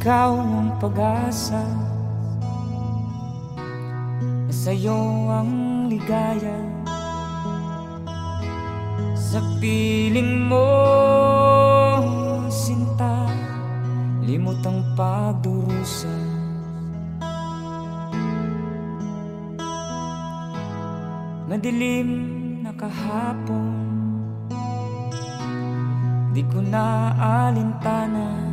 ikaw ang pag-asa, sa'yo ang ligaya. Sa piling mo, sinta, limot ang pagdurusa. Madilim na kahapon, di ko na alintana,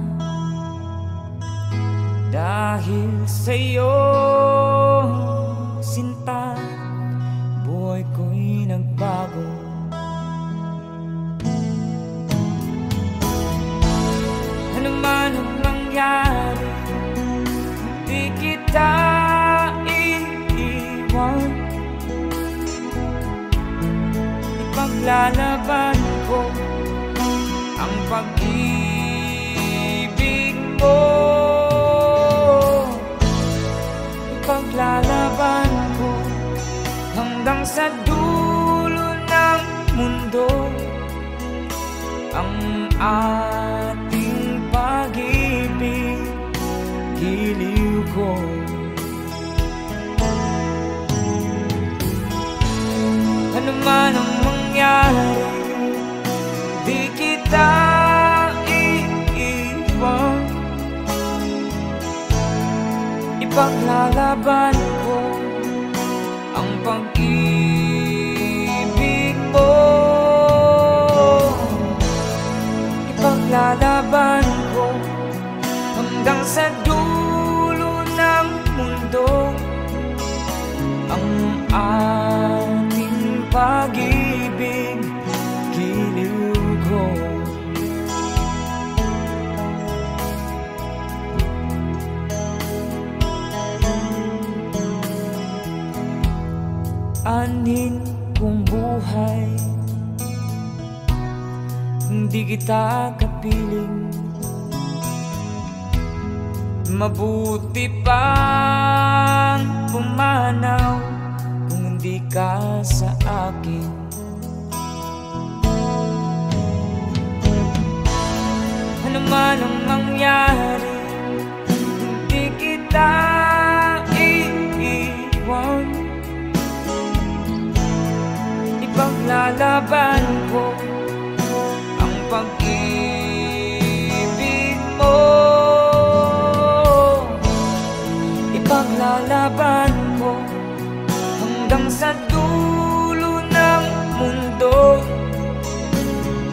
dahil sa'yo, sinta, buhay ko'y nagbago. Ano man ang mangyari, di kita iiwan. Ipaglalaban ko ang pag-ibig mo. Ipaglalaban ko hanggang sa dulo ng mundo ang ating pag-ibig, giliw ko. Ano man ang mangyari, di kita iiwan. Ipaglalaban ko ang pag-ibig mo. Ipaglalaban ko hanggang sa dulo ng mundo ang ating pag-ibig, giliw ko. Anin kong buhay, hindi kita kapiling. Mabuti pang pumanaw kung hindi ka sa akin. Ano man ang mangyari, hindi kita iiwan. Ipaglalaban ko ang pag-ibig mo. Ipaglalaban ko hanggang sa dulo ng mundo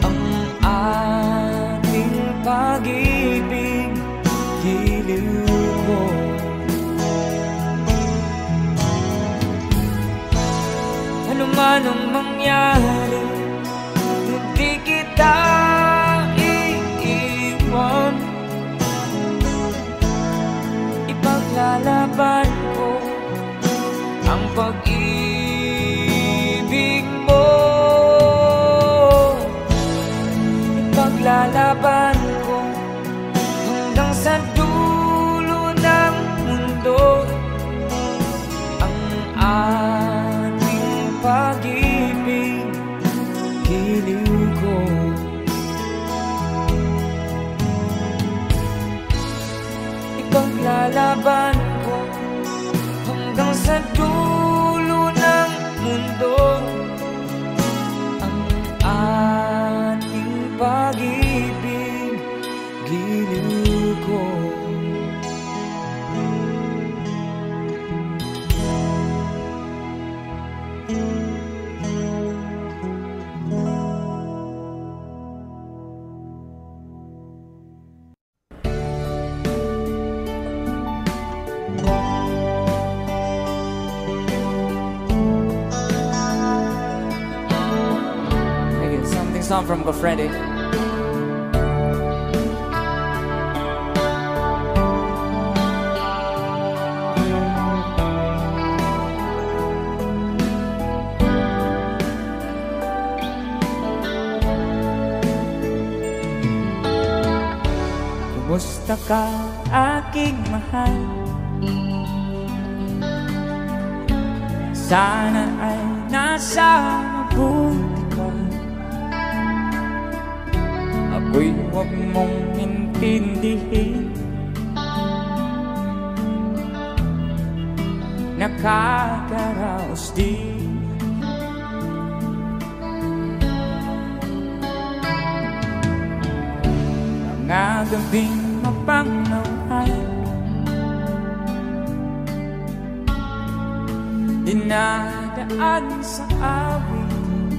ang ating pag-ibig, giliw ko. Ano man ang mangyari, hindi kita iiwan. Ipaglalaban ko ang pag-ibig mo. Ipaglalaban ko hanggang sa dulo ng mundo ang ating pag-ibig, giliw ko. Ipaglalaban ko hanggang sa dulo ng mundo ang ating pag-ibig, giliw ko. Song from Gofredi. Kumusta ka, aking mahal? Sana ay nasa mabuti ka. Ako'y huwag mong intindihin nakakaraos din. Mga gabing mapangnawan, dinadaan sa awit,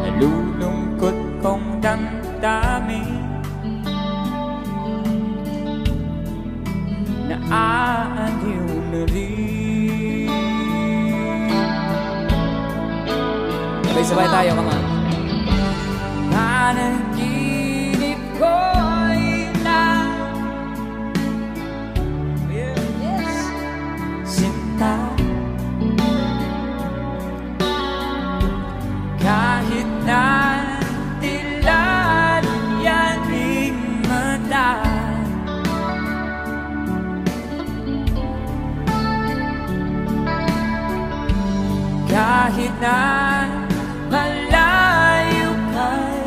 nalulungkot kong damdamin, naaaliw na rin. Sabay-sabay tayo mga panaginip ko'y lang, yes, sinta. Kahit na tila yaring mata, kahit na malayo kay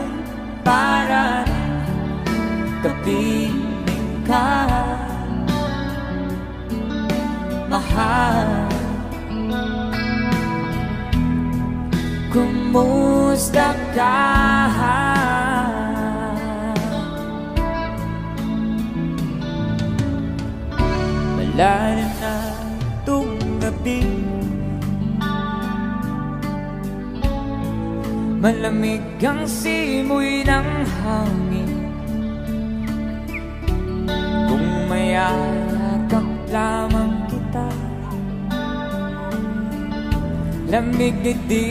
para kapiling ka, mahal. Kumusta ka? Malalim na itong gabi, malamig ang simoy ng hangin. Kung mayakap lamang kita, lamig na di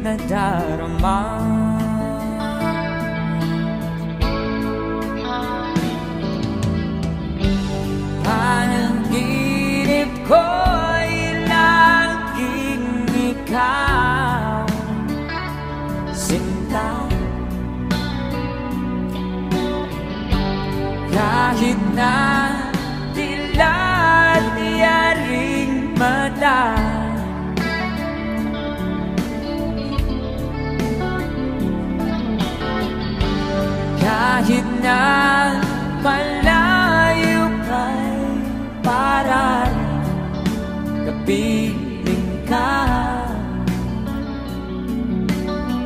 nadarama. Panaginip ko'y laging ikaw, sinta. Kahit na tila yaring mata, kahit na malayo kay para kapiling ka,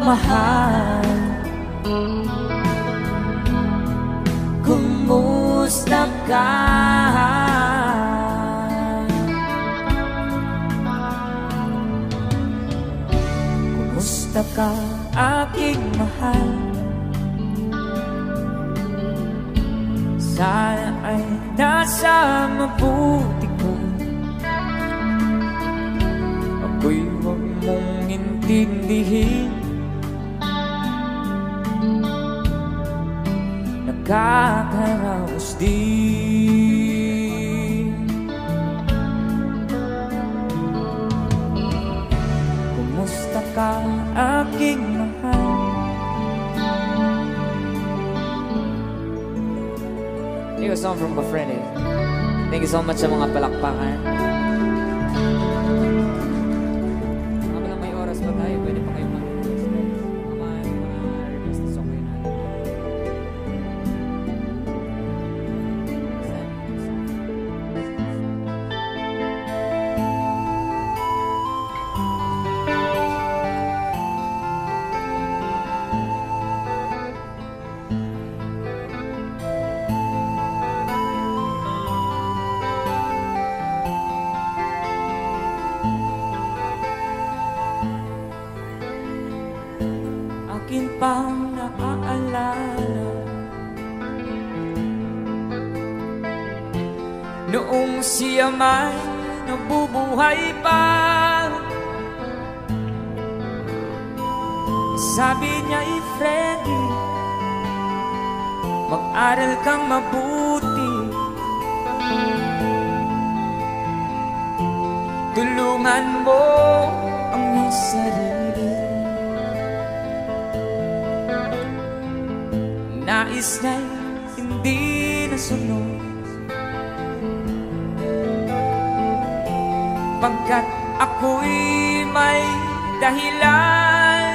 mahal. Kumusta ka? Kumusta ka, aking mahal? Sana ay nasa mabuti ko. Ako'y huwag mong intindihin, nakakaraos din. Kumusta ka, aking mahal? It was a song from Gofrede. Thank you so much sa mga palakpakan. Habang may oras pa tayo, pwede pa kayong mag-request. Mga request na song kayo natin. Akin pang naaalala noong siya may nabubuhay pa. Sabi niya, Freddy, mag-aral kang mabuti, tulungan mo ang iyong sarili. Nais na'y hindi nasunod, pagkat ako'y may dahilan.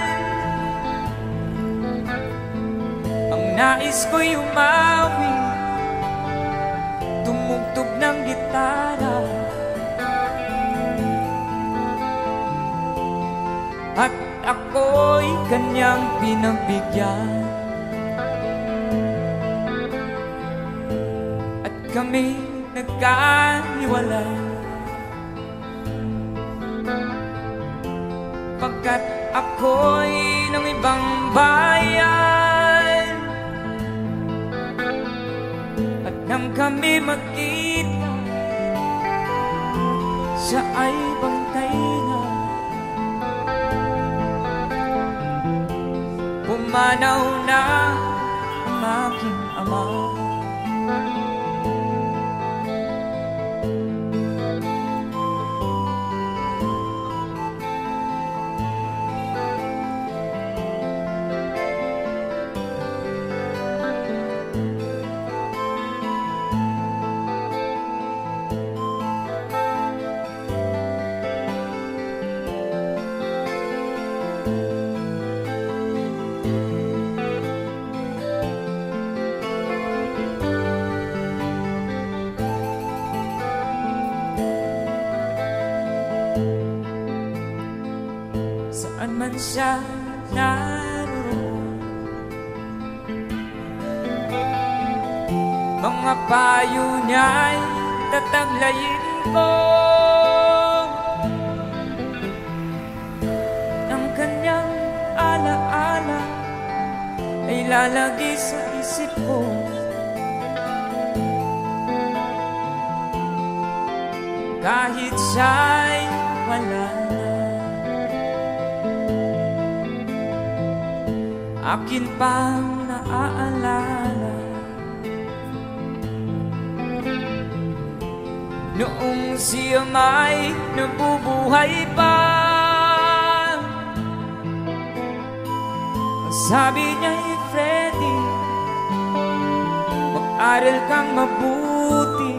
Ang nais ko'y umawi, tumugtog ng gitara, at ako'y kanyang pinagbigyan. At kami nagkahiwalay pagkat ako'y ng ibang bayan. At nang kami magkita, siya ay bantay na. Pumanaw na ang aking ama. Saan man siya naroon, mga payo niya'y tataglayin ko. Ang kanyang alaala ay lalagi sa isip ko. Kahit siya'y wala na, akin pang naaalala noong siya may nabubuhay pa. Sabi niya, Freddy, mag-aral kang mabuti,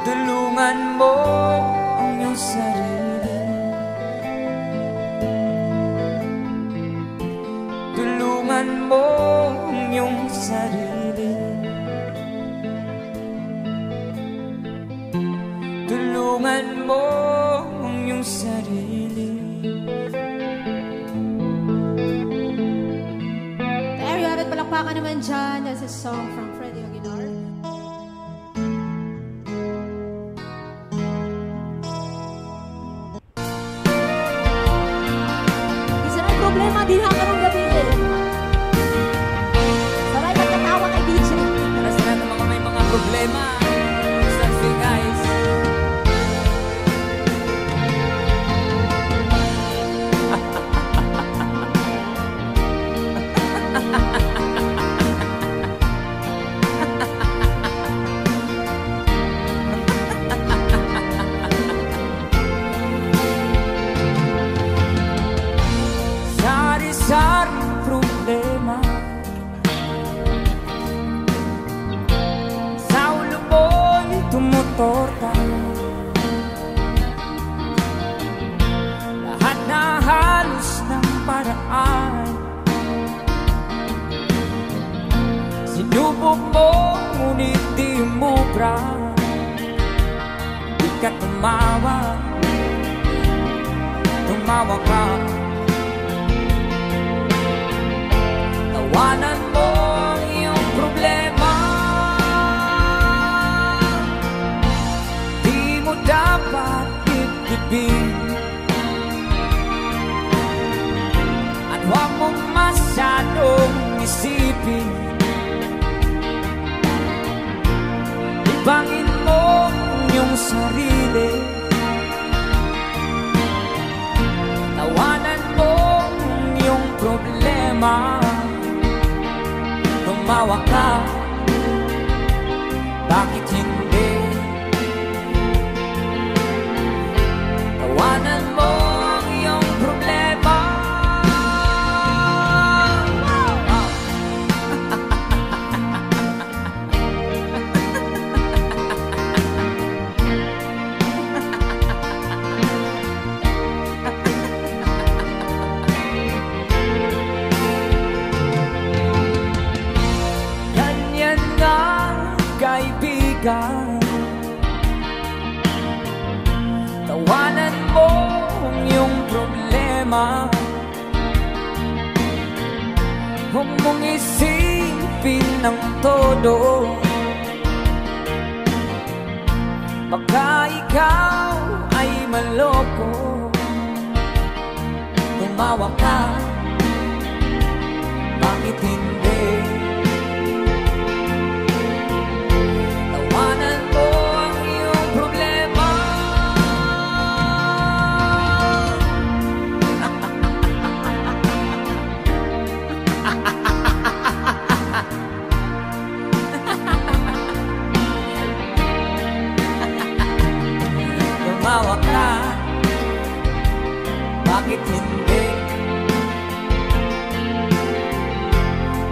tulungan mo ang iyong sarili, tulungan mo ang iyong sarili, tulungan mo ang iyong sarili. There you have it, palakpakan naman dyan. That's a song from Freddy Aguilar. Isa na problema, di na karong gabi eh. Sabay nagkatawa kay DJ. Para sa lahat ng mga may mga problema, sexy guys. Sari-sari problema sa ulo mo'y tumutorta. Lahat na halos ng paraan sinubok mo, ngunit di umubra. Di ka tumawa, tumawa ka. Tawanan mo ang iyong problema, di mo dapat itibig. At huwag mong masyadong isipin, ibangin mo ang iyong sarili. Tawanan mo ang iyong problema, tumawa ka, bakit hindi? Tawanan mo ang iyong problema. Ganyan nga, kaibigan. Tawanan ng todo. Baka ikaw ay maloko. Tumawa ka, bakit hindi? Tawanan mo ang iyong problema. Tumawa ka, bakit hindi?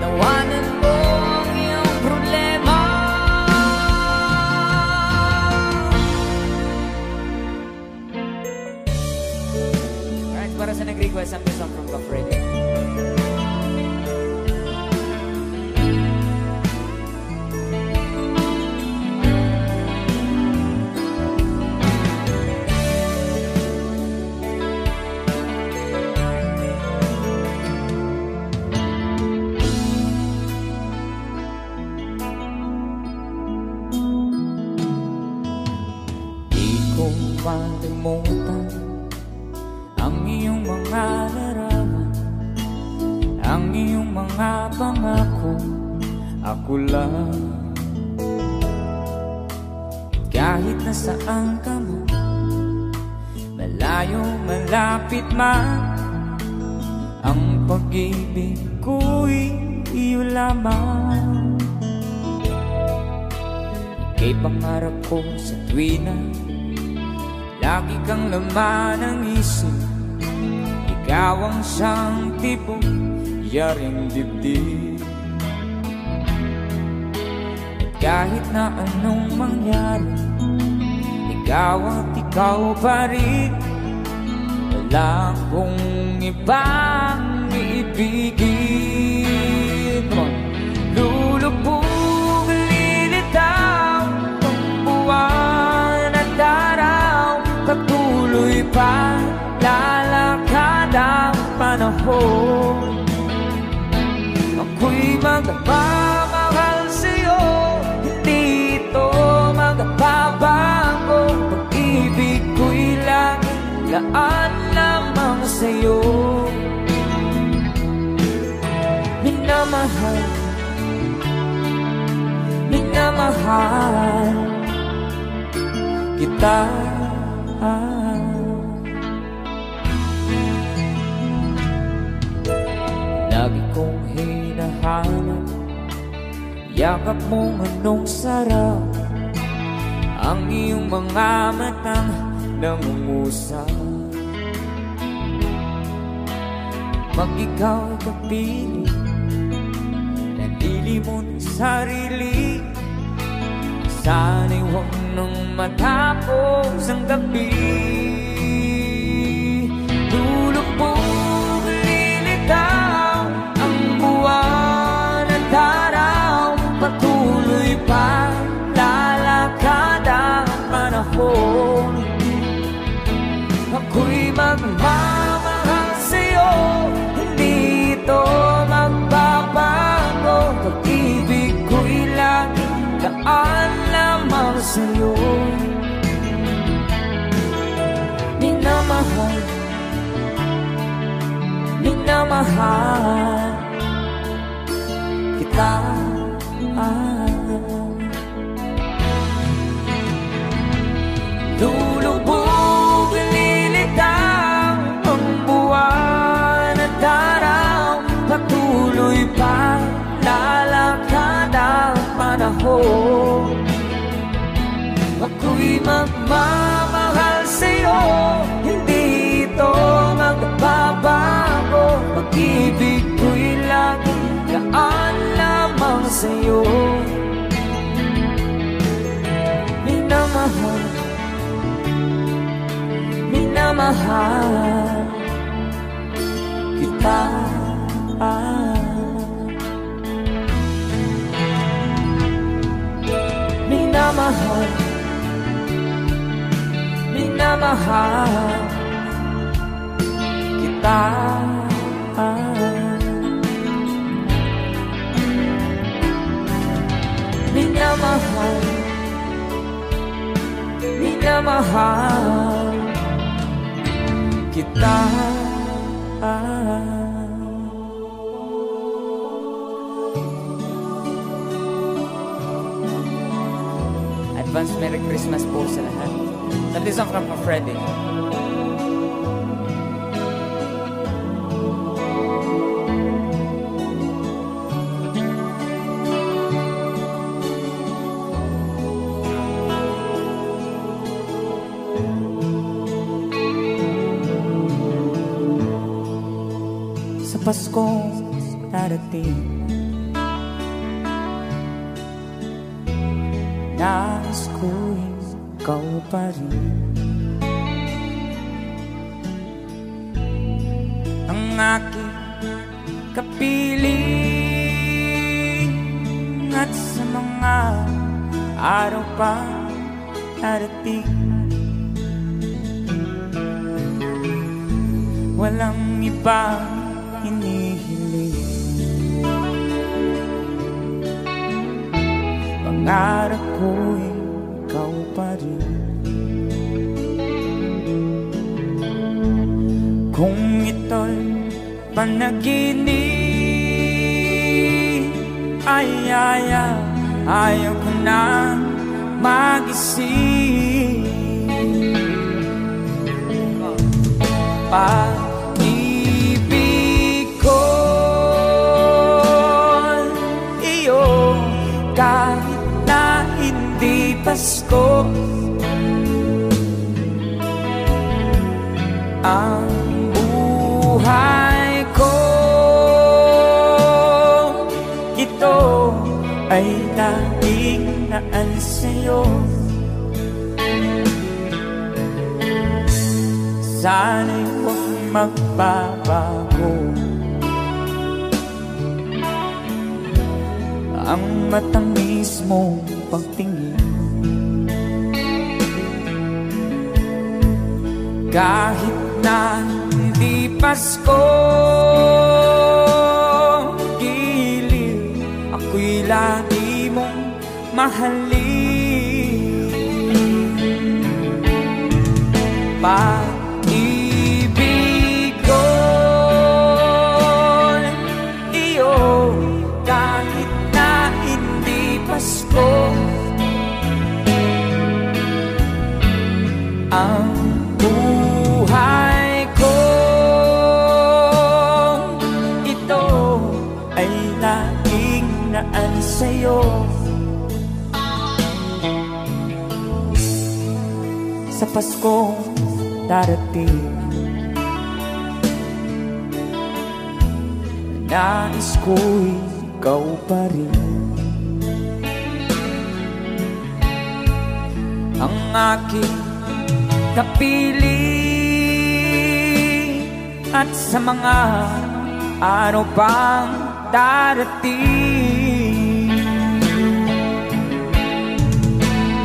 Tawanan mo ang iyong problema. Alright, para sa nag-request ang song from Buff Radio. Malimutan ang iyong mga larawan, ang iyong mga pangako. Ako lang, kahit nasaan ka man, malayo malapit man, ang pag-ibig ko'y iyo lamang. Ika'y pangarap ko sa tuwina, lagi kang laman ng isip. Ikaw ang siyang tipong yaring dibdib. At kahit na anong mangyari, ikaw at ikaw pa rin. Wala akong ibang iibigin. Lulubog, lilitaw ang buwan at araw. Patuloy pa lalakad ang panahon. Ako'y magpapamahal sa'yo, hindi ito magpapabago. Pag-ibig ko'y laging laan lamang sa'yo. Minamahal, minamahal kita. Lagi kong hinahanap yakap mong anong sarap, ang iyong mga matang nangungusap. Mag-ikaw kapili, nandili mo ng sarili. Sana'y huwag nang matapos ang gabi. Lulubog, lilitaw ang buwan at araw. Patuloy pa lalakad ang panahon. Ako'y magmamahal sa'yo, hindi ito magbabago. Pag-ibig ko'y laging laan lamang sa'yo. Minamahal, minamahal kita. Lulubog, lilitaw ang buwan at araw. Patuloy pa lalakad ang panahon. Ako'y magmamahal sa'yo, hindi ito magbabago. Pag-ibig ko'y laging laan lamang sa'yo. Minamahal, minamahal kita. Minamahal, minamahal kita. minamahal, minamahal kita. Advance Merry Christmas po sa lahat. That is from Freddy. Sa Paskong darating, nais ko'y ikaw pa rin ang aking kapiling, at sa mga araw pa darating, walang ibang hinihiling. Pangarap ko'y ikaw pa rin. Kung ito'y panaginip, ay ayaw ko na mag-isip. Pag-ibig ko iyo, kahit na hindi Pasko, ang buhay ko, ito ay laging naan sa'yo. Sana'y huwag magbabago ang matamis mong pagtingin. Kahit na hindi Pasko, giliw, ako'y lagi mong mahalin. Pag-ibig ko iyo, kahit na hindi Pasko, ang buhay ko, ito ay laging naan sa'yo. Sa Paskong darating, nais ko'y ikaw pa rin ang aking kapiling, at sa mga araw pang darating,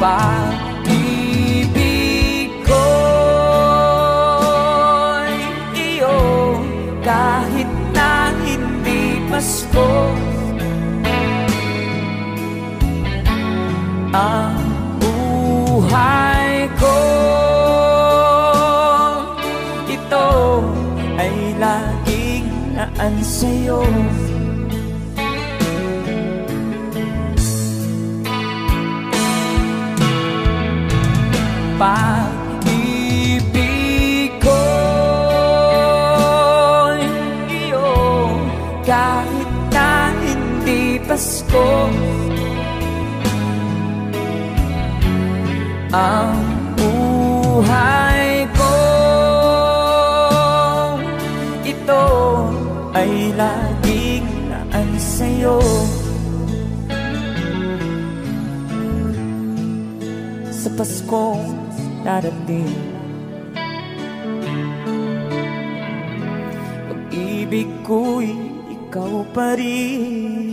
pag-ibig ko iyo, kahit na hindi Pasko, ang buhay ko, ito ay laging naan sa'yo. Pag-ibig ko iyo, kahit na hindi Pasko, ang buhay ko, ito ay laging naan sa'yo. Sa Paskong darating, pag-ibig ko'y ikaw pa rin.